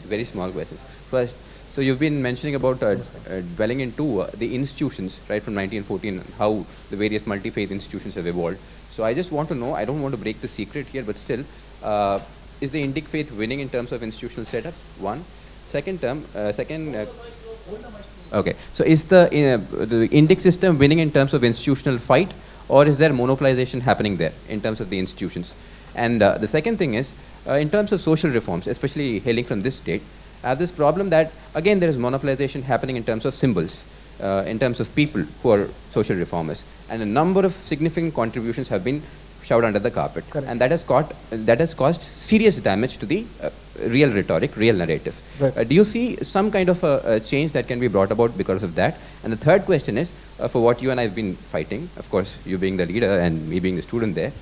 very small questions. First, so you've been mentioning about dwelling into the institutions, right, from 1914, how the various multi-faith institutions have evolved. So I just want to know, I don't want to break the secret here, but still, is the Indic faith winning in terms of institutional setup? One. Okay. So is the Indic system winning in terms of institutional fight, or is there monopolization happening there in terms of the institutions? And the second thing is, in terms of social reforms, especially hailing from this state, I have this problem that, again, there is monopolization happening in terms of symbols, in terms of people who are social reformers. And a number of significant contributions have been shoved under the carpet. Correct. And that has caused serious damage to the real rhetoric, real narrative. Right. Do you see some kind of a change that can be brought about because of that? And the third question is, for what you and I have been fighting, of course, you being the leader and me being the student there,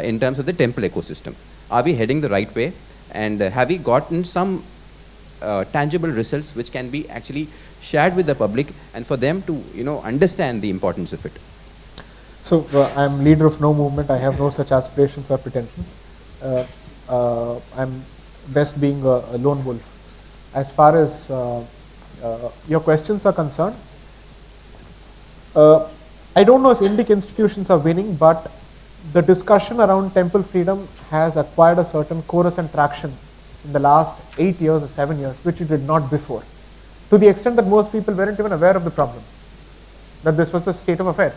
in terms of the temple ecosystem. Are we heading the right way? And have we gotten some tangible results which can be actually shared with the public and for them to, understand the importance of it? So I'm leader of no movement. I have no such aspirations or pretensions. I'm best being a lone wolf. As far as your questions are concerned, I don't know if Indic institutions are winning, but the discussion around temple freedom has acquired a certain chorus and traction in the last 8 years or 7 years, which it did not before, to the extent that most people weren't even aware of the problem, that this was the state of affairs.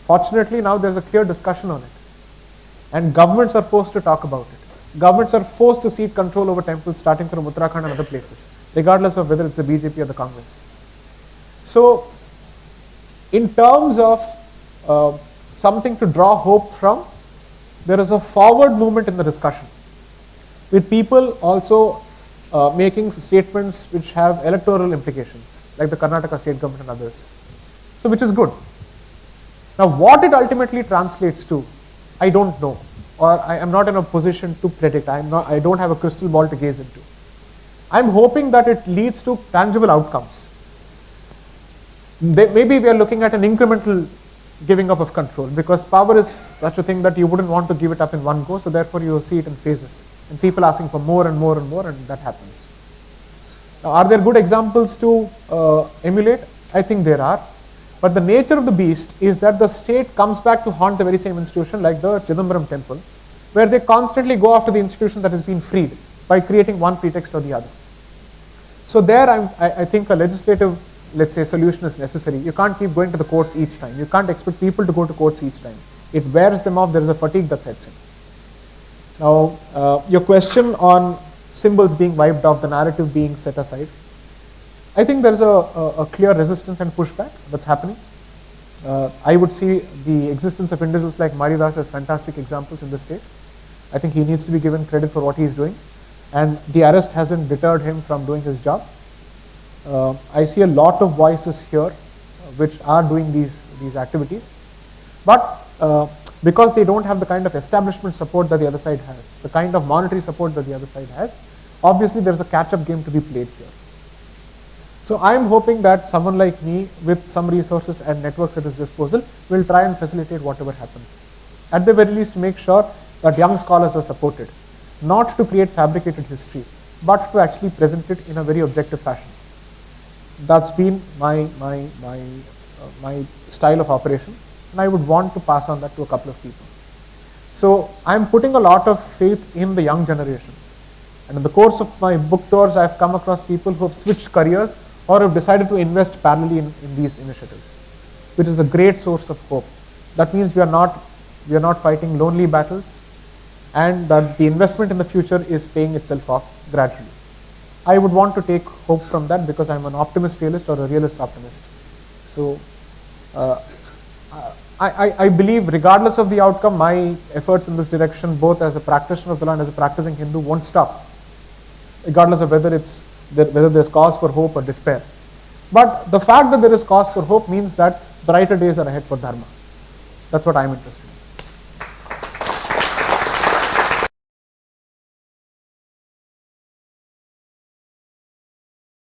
Fortunately, now there's a clear discussion on it, and governments are forced to talk about it. Governments are forced to cede control over temples, starting from Uttarakhand and other places, regardless of whether it's the BJP or the Congress. So, in terms of something to draw hope from, there is a forward movement in the discussion, with people also making statements which have electoral implications, like the Karnataka state government and others. So, which is good. Now, what it ultimately translates to, I don't know, or I am not in a position to predict. I don't have a crystal ball to gaze into. I'm hoping that it leads to tangible outcomes. Maybe we are looking at an incremental giving up of control, because power is such a thing that you wouldn't want to give it up in one go, so therefore you see it in phases, and people asking for more and more and more, and that happens. Now, are there good examples to emulate? I think there are. But the nature of the beast is that the state comes back to haunt the very same institution, like the Chidambaram temple, where they constantly go after the institution that has been freed by creating one pretext or the other. So there I think a legislative, let's say, solution is necessary. You can't keep going to the courts each time. You can't expect people to go to courts each time. It wears them off. There is a fatigue that sets in. Now, your question on symbols being wiped off, the narrative being set aside, I think there is a clear resistance and pushback that's happening. I would see the existence of individuals like Madras as fantastic examples in this state. I think he needs to be given credit for what he's doing, and the arrest hasn't deterred him from doing his job. I see a lot of voices here which are doing these activities, but because they don't have the kind of establishment support that the other side has, the kind of monetary support that the other side has, obviously there is a catch-up game to be played here. So I am hoping that someone like me, with some resources and networks at his disposal, will try and facilitate whatever happens. At the very least, make sure that young scholars are supported, not to create fabricated history, but to actually present it in a very objective fashion. That's been my style of operation, and I would want to pass on that to a couple of people. So I'm putting a lot of faith in the young generation. And in the course of my book tours, I've come across people who have switched careers or have decided to invest parallelly in these initiatives, which is a great source of hope. That means we are not fighting lonely battles, and that the investment in the future is paying itself off gradually. I would want to take hope from that, because I'm an optimist realist or a realist optimist. So I believe, regardless of the outcome, my efforts in this direction, both as a practitioner of the law and as a practicing Hindu, won't stop, regardless of whether there's cause for hope or despair. But the fact that there is cause for hope means that brighter days are ahead for Dharma. That's what I'm interested in.